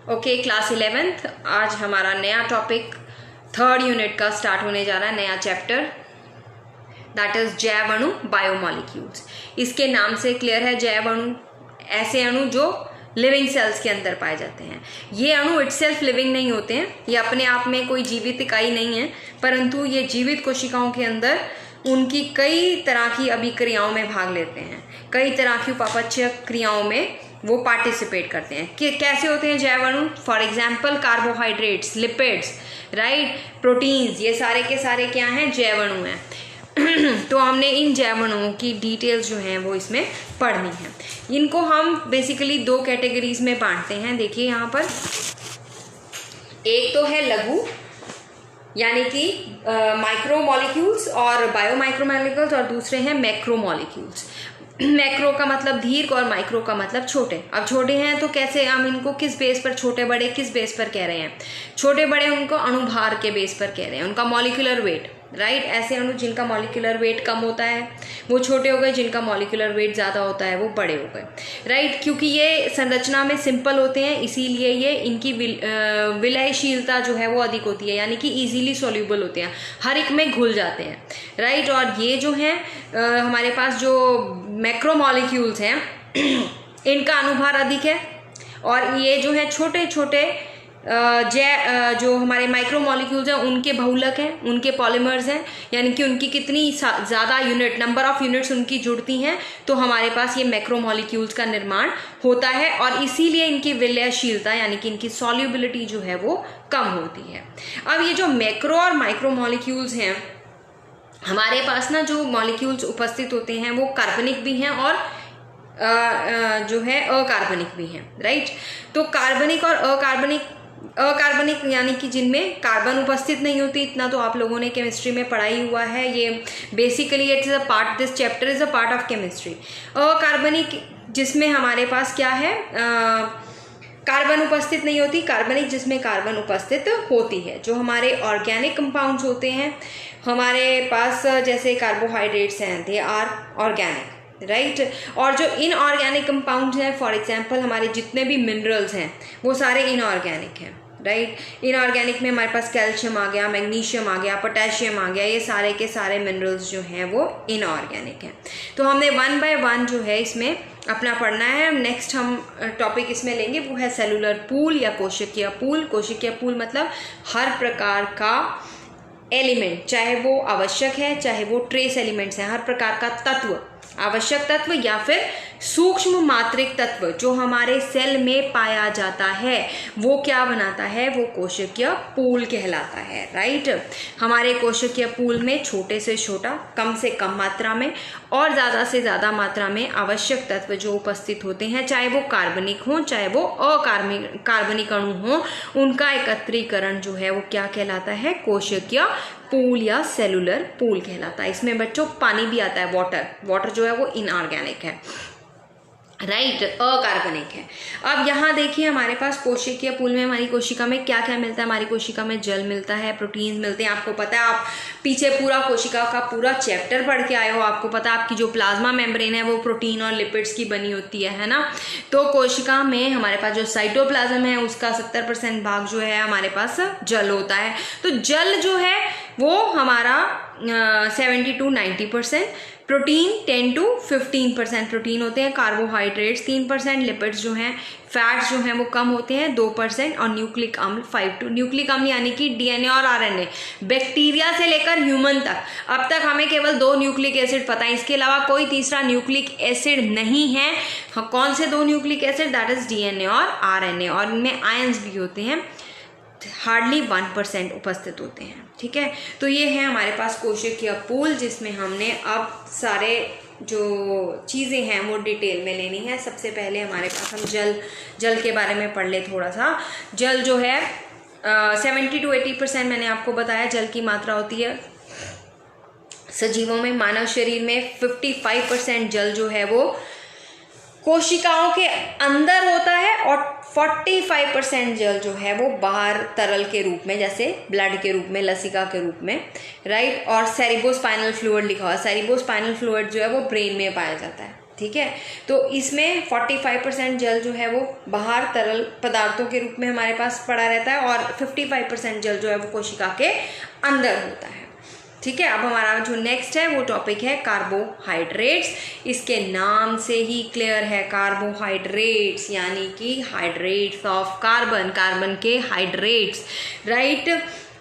Okay, class 11th। आज हमारा नया टॉपिक 3rd यूनिट का स्टार्ट होने जा रहा है, नया चैप्टर, दैट इज जैव अणु, बायोमॉलिक्यूल्स। इसके नाम से क्लियर है, जैव अणु ऐसे अणु जो लिविंग सेल्स के अंदर पाए जाते हैं। ये अणु इटसेल्फ लिविंग नहीं होते हैं, ये अपने आप में कोई जीवित इकाई नहीं है, परंतु ये जीवित कोशिकाओं के अंदर उनकी कई तरह की अभिक्रियाओं में भाग लेते हैं, कई तरह की उपापचय क्रियाओं में वो पार्टिसिपेट करते हैं। कि कैसे होते हैं जैव अणु? For example carbohydrates, lipids, right, proteins, ये सारे के सारे क्या हैं? जैव अणु हैं। तो हमने इन जैव अणुओं की डिटेल्स जो हैं वो इसमें पढ़नी है। इनको हम बेसिकली 2 कैटेगरीज में बांटते हैं। देखिए यहाँ पर, एक तो है लघु यानी कि माइक्रोमॉलिक्यूल्स और बायोमाइक्रोमॉलिक्यूल्स, और दूसरे हैं मैक्रोमॉलिक्यूल्स। मैक्रो का मतलब दीर्घ और माइक्रो का मतलब छोटे। अब छोटे हैं तो कैसे हम इनको किस बेस पर, छोटे बड़े किस बेस पर कह रहे हैं? छोटे बड़े उनको अणुभार के बेस पर कह रहे हैं, उनका मॉलिक्यूलर वेट, राइट। ऐसे अणु जिनका मॉलिक्यूलर वेट कम होता है वो छोटे हो गए, जिनका मॉलिक्यूलर वेट ज़्यादा होता है वो बड़े हो गए, राइट। क्योंकि ये संरचना में सिंपल होते हैं, इसीलिए ये इनकी विलयशीलता जो है वो अधिक होती है, यानी कि इजीली सॉल्यूबल होते हैं, हर एक में घुल जाते हैं, राइट। और ये जो हैं हमारे पास जो मैक्रोमॉलिक्यूल्स हैं इनका अनुभार अधिक है, और ये जो है छोटे छोटे जो हमारे माइक्रोमॉलिक्यूल्स हैं उनके बहुलक हैं, उनके पॉलीमर्स हैं, यानी कि उनकी कितनी ज़्यादा यूनिट, नंबर ऑफ यूनिट्स उनकी जुड़ती हैं, तो हमारे पास ये मैक्रोमॉलिक्यूल्स का निर्माण होता है, और इसीलिए इनकी विलयशीलता यानी कि इनकी सॉल्युबिलिटी जो है वो कम होती है। अब ये जो मैक्रो और माइक्रोमॉलिक्यूल्स हैं, हमारे पास ना जो मॉलिक्यूल्स उपस्थित होते हैं वो कार्बनिक भी हैं और जो है अकार्बनिक भी हैं, राइट। तो कार्बनिक और अकार्बनिक यानी कि जिनमें कार्बन उपस्थित नहीं होती, इतना तो आप लोगों ने केमिस्ट्री में पढ़ा ही हुआ है। ये basically it is a part, this chapter is a part of chemistry. अकार्बनिक जिसमें हमारे पास क्या है, कार्बन उपस्थित नहीं होती, कार्बनिक जिसमें कार्बन उपस्थित होती है। जो हमारे ऑर्गेनिक कंपाउंड्स होते हैं हमारे पास, जैसे कार्बोहाइड्रेट्स हैं, दे आर ऑर्गेनिक, राइट। और जो इनऑर्गेनिक कंपाउंड्स हैं, फॉर एग्जांपल हमारे जितने भी मिनरल्स हैं वो सारे इनऑर्गेनिक हैं, राइट। इनऑर्गेनिक में हमारे पास कैल्शियम आ गया, मैग्नीशियम आ गया, पोटेशियम आ गया, ये सारे के सारे मिनरल्स जो हैं वो इनऑर्गेनिक हैं। तो हमने 1 बाय 1 जो है इसमें अपना पढ़ना है। नेक्स्ट हम टॉपिक इसमें लेंगे वो है सेलुलर पूल या कोशिकीय पूल। कोशिकीय पूल मतलब हर प्रकार का एलिमेंट, चाहे वो आवश्यक है चाहे वो ट्रेस एलिमेंट्स हैं, हर प्रकार का तत्व, आवश्यक तत्व या फिर सूक्ष्म मात्रिक तत्व जो हमारे सेल में पाया जाता है वो क्या बनाता है? वो कोशिकीय पूल कहलाता है, राइट। हमारे कोशिकीय पूल में छोटे से छोटा, कम से कम मात्रा में और ज़्यादा से ज़्यादा मात्रा में आवश्यक तत्व जो उपस्थित होते हैं, चाहे वो कार्बनिक हों चाहे वो अकार्बनिक अणु हों, उनका एकत्रीकरण जो है वो क्या कहलाता है? कोशिकीय पूल या सेलुलर पूल कहलाता है। इसमें बच्चों पानी भी आता है, वाटर जो है वो इनऑर्गेनिक है, राइट, अकार्बनिक है। अब यहाँ देखिए हमारे पास कोशिकीय पूल में हमारी कोशिका में क्या क्या मिलता है? हमारी कोशिका में जल मिलता है, प्रोटीन्स मिलते हैं। आपको पता है, आप पीछे पूरा कोशिका का पूरा चैप्टर पढ़ के आए हो, आपको पता है आपकी जो प्लाज्मा मेम्ब्रेन है वो प्रोटीन और लिपिड्स की बनी होती है ना। तो कोशिका में हमारे पास जो साइटोप्लाज्म है उसका 70% भाग जो है हमारे पास जल होता है। तो जल जो है वो हमारा 70 to 90%, प्रोटीन 10 to 15% प्रोटीन होते हैं, कार्बोहाइड्रेट्स 3%, लिपिड्स जो हैं, फैट्स जो हैं वो कम होते हैं 2%, और न्यूक्लिक अम्ल 5 to, न्यूक्लिक अम्ल यानी कि डीएनए और आरएनए, बैक्टीरिया से लेकर ह्यूमन तक। अब तक हमें केवल 2 न्यूक्लिक एसिड पता है, इसके अलावा कोई तीसरा न्यूक्लिक एसिड नहीं है। कौन से 2 nucleic acid? That is DNA और आरएनए, और इनमें आयंस भी होते हैं, हार्डली 1% उपस्थित होते हैं, ठीक है। तो ये है हमारे पास कोशिकीय पूल, जिसमें हमने अब सारे जो चीज़ें हैं वो डिटेल में लेनी है। सबसे पहले हमारे पास हम जल के बारे में पढ़ ले थोड़ा सा। जल जो है 70 to 80% मैंने आपको बताया जल की मात्रा होती है सजीवों में। मानव शरीर में 55% जल जो है वो कोशिकाओं के अंदर होता है, और 45% जल जो है वो बाहर तरल के रूप में, जैसे ब्लड के रूप में, लसिका के रूप में, राइट। और सेरिब्रोस्पाइनल फ्लूइड लिखा हुआ है, सेरिब्रोस्पाइनल फ्लूइड जो है वो ब्रेन में पाया जाता है, ठीक है। तो इसमें 45% जल जो है वो बाहर तरल पदार्थों के रूप में हमारे पास पड़ा रहता है और 55% जल जो है वो कोशिका के अंदर होता है, ठीक है। अब हमारा जो नेक्स्ट है वो टॉपिक है कार्बोहाइड्रेट्स। इसके नाम से ही क्लियर है, कार्बोहाइड्रेट्स यानी कि हाइड्रेट्स ऑफ कार्बन, कार्बन के हाइड्रेट्स, राइट।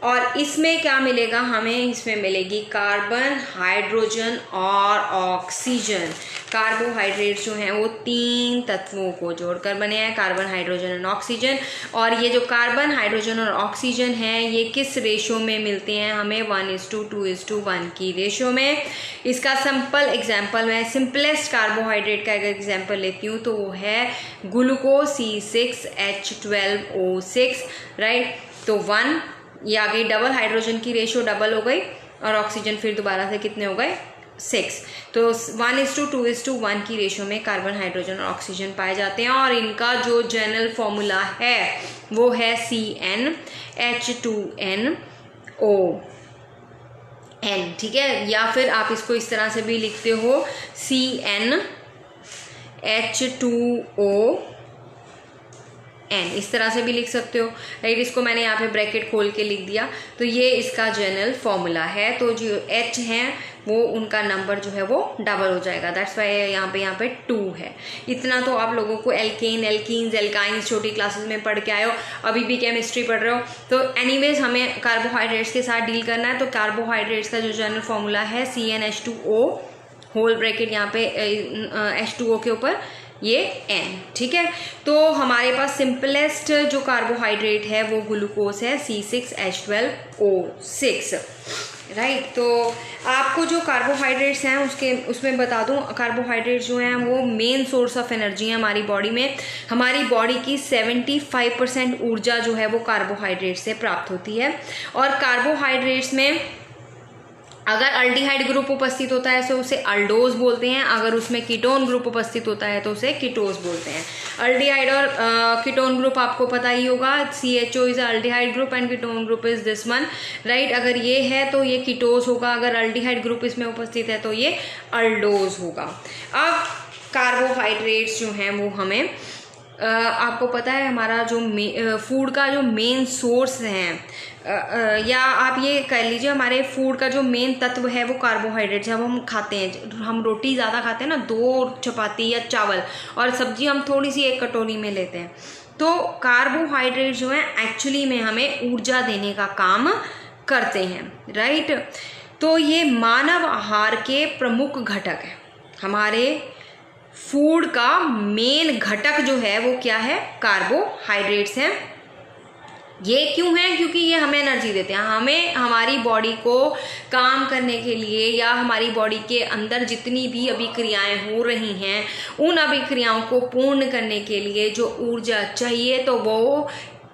और इसमें क्या मिलेगा हमें, इसमें मिलेगी कार्बन, हाइड्रोजन और ऑक्सीजन। कार्बोहाइड्रेट्स जो हैं वो 3 तत्वों को जोड़कर बने हैं, कार्बन, हाइड्रोजन और ऑक्सीजन। और ये जो कार्बन, हाइड्रोजन और ऑक्सीजन हैं ये किस रेशो में मिलते हैं हमें, 1:2:1 की रेशो में। इसका सिंपल एग्जाम्पल, मैं सिंपलेस्ट कार्बोहाइड्रेट का अगर एग्जाम्पल लेती हूँ तो वो है ग्लूकोज C6H12O6, राइट। तो 1, ये आ गई डबल, हाइड्रोजन की रेशो डबल हो गई और ऑक्सीजन फिर दोबारा से कितने हो गए, 6। तो 1:2:1 की रेशो में कार्बन, हाइड्रोजन और ऑक्सीजन पाए जाते हैं। और इनका जो जनरल फॉर्मूला है वो है CnH2nOn, ठीक है। या फिर आप इसको इस तरह से भी लिखते हो CnH2O, इस तरह से भी लिख सकते हो, राइट। इसको मैंने यहाँ पे ब्रैकेट खोल के लिख दिया। तो ये इसका जनरल फॉर्मूला है। तो जो H हैं वो उनका नंबर जो है वो डबल हो जाएगा, दैट्स वाई यहाँ पे 2 है। इतना तो आप लोगों को एल्केन, एल्कीन्स, एल्काइंस छोटी क्लासेस में पढ़ के आए हो, अभी भी केमिस्ट्री पढ़ रहे हो। तो एनीवेज हमें कार्बोहाइड्रेट्स के साथ डील करना है। तो कार्बोहाइड्रेट्स का जो जनरल फॉर्मूला है CnH2O होल ब्रैकेट यहाँ पे H2O के ऊपर ये N, ठीक है। तो हमारे पास सिंपलेस्ट जो कार्बोहाइड्रेट है वो ग्लूकोज है C6H12O6, राइट। तो आपको जो कार्बोहाइड्रेट्स हैं उसमें बता दूं, कार्बोहाइड्रेट्स जो हैं वो मेन सोर्स ऑफ एनर्जी है हमारी बॉडी में। हमारी बॉडी की 75% ऊर्जा जो है वो कार्बोहाइड्रेट से प्राप्त होती है। और कार्बोहाइड्रेट्स में अगर अल्डिहाइड ग्रुप उपस्थित होता है तो उसे अल्डोज बोलते हैं, अगर उसमें कीटोन ग्रुप उपस्थित होता है तो उसे कीटोज बोलते हैं। अल्डिहाइड और कीटोन ग्रुप आपको पता ही होगा, CHO is aldehyde group and ketone group is this one, right. अगर ये है तो ये कीटोज होगा, अगर अल्डिहाइड ग्रुप इसमें उपस्थित है तो ये अल्डोज होगा। अब कार्बोहाइड्रेट्स जो हैं वो हमें आपको पता है हमारा जो फूड का जो मेन सोर्स है, या आप ये कह लीजिए हमारे फूड का जो मेन तत्व है वो कार्बोहाइड्रेट। जब हम खाते हैं, हम रोटी ज़्यादा खाते हैं ना, 2 चपाती या चावल, और सब्जी हम थोड़ी सी 1 कटोरी में लेते हैं, तो कार्बोहाइड्रेट जो है एक्चुअली में हमें ऊर्जा देने का काम करते हैं, राइट। तो ये मानव आहार के प्रमुख घटक है। हमारे फूड का मेन घटक जो है वो क्या है, कार्बोहाइड्रेट्स हैं। ये क्यों है, क्योंकि ये हमें एनर्जी देते हैं। हमें हमारी बॉडी को काम करने के लिए या हमारी बॉडी के अंदर जितनी भी अभिक्रियाएं हो रही हैं उन अभिक्रियाओं को पूर्ण करने के लिए जो ऊर्जा चाहिए, तो वो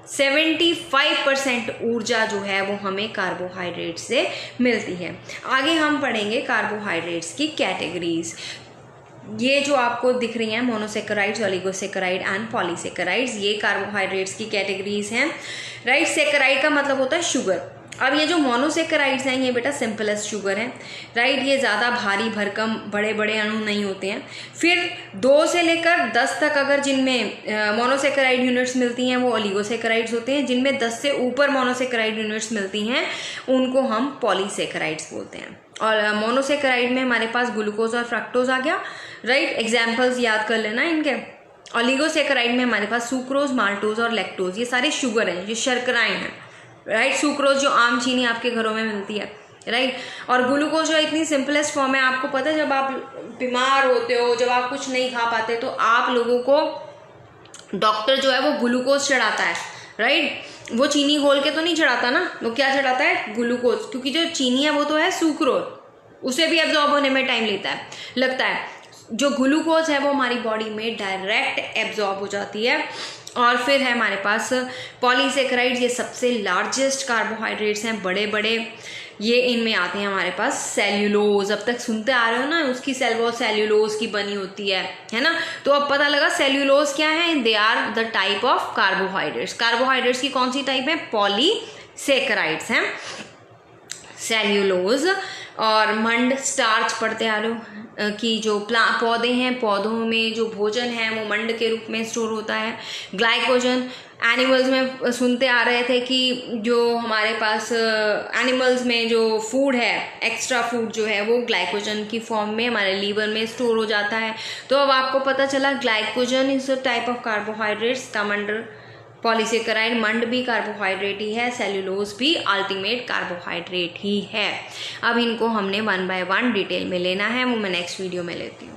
75% ऊर्जा जो है वो हमें कार्बोहाइड्रेट से मिलती है। आगे हम पढ़ेंगे कार्बोहाइड्रेट्स की कैटेगरीज। ये जो आपको दिख रही हैं मोनोसेकेराइड्स, ओलिगोसेकेराइड एंड पॉलीसेकेराइड्स, ये कार्बोहाइड्रेट्स की कैटेगरीज हैं, राइट। सेकेराइड का मतलब होता है शुगर। अब ये जो मोनोसेकेराइड्स हैं ये बेटा सिंपलेस्ट शुगर है, राइट। ये ज़्यादा भारी भरकम बड़े बड़े अणु नहीं होते हैं। फिर 2 से लेकर 10 तक अगर जिनमें मोनोसेकेराइड यूनिट्स मिलती हैं वो ओलिगोसेकेराइड्स होते हैं। जिनमें 10 से ऊपर मोनोसेकेराइड यूनिट्स मिलती हैं उनको हम पॉलीसेकेराइड्स बोलते हैं। और मोनोसेकेराइड में हमारे पास ग्लूकोज और फ्रक्टोज आ गया, राइट। एग्जाम्पल्स याद कर लेना इनके। ओलिगोसेकेराइड में हमारे पास सुक्रोज, माल्टोज और लैक्टोज, ये सारे शुगर हैं, ये शर्कराएं हैं, राइट। सुक्रोज जो आम चीनी आपके घरों में मिलती है, राइट। और ग्लूकोज जो इतनी सिंपलेस्ट फॉर्म है, आपको पता है जब आप बीमार होते हो, जब आप कुछ नहीं खा पाते तो आप लोगों को डॉक्टर जो है वो ग्लूकोज चढ़ाता है, राइट। वो चीनी घोल के तो नहीं चढ़ाता ना, वो क्या चढ़ाता है, ग्लूकोज, क्योंकि जो चीनी है वो तो है सुक्रोज, उसे भी एब्जॉर्ब होने में टाइम लगता है। जो ग्लूकोज है वो हमारी बॉडी में डायरेक्ट एब्जॉर्ब हो जाती है। और फिर है हमारे पास पॉलीसेकेराइड्स, ये सबसे लार्जेस्ट कार्बोहाइड्रेट्स हैं, बड़े बड़े। ये इनमें आते हैं हमारे पास सेल्यूलोज, अब तक सुनते आ रहे हो ना, उसकी सेल वो सेल्यूलोज की बनी होती है ना। तो अब पता लगा सेल्यूलोज क्या है, they are the type of carbohydrates. Carbohydrates की कौन सी टाइप है, पॉलीसेकेराइड्स हैं। सेल्यूलोज और मंड स्टार्च पढ़ते आ रहे हो कि जो पौधे हैं, पौधों में जो भोजन है वो मंड के रूप में स्टोर होता है। ग्लाइकोजन एनिमल्स में सुनते आ रहे थे कि जो हमारे पास एनिमल्स में जो फूड है, एक्स्ट्रा फूड जो है वो ग्लाइकोजन की फॉर्म में हमारे लीवर में स्टोर हो जाता है। तो अब आपको पता चला glycogen is a type of carbohydrates come under polysaccharide. मंड भी कार्बोहाइड्रेट ही है, सेल्यूलोज भी अल्टीमेट कार्बोहाइड्रेट ही है। अब इनको हमने 1 by 1 डिटेल में लेना है, वो मैं नेक्स्ट वीडियो में लेती हूँ।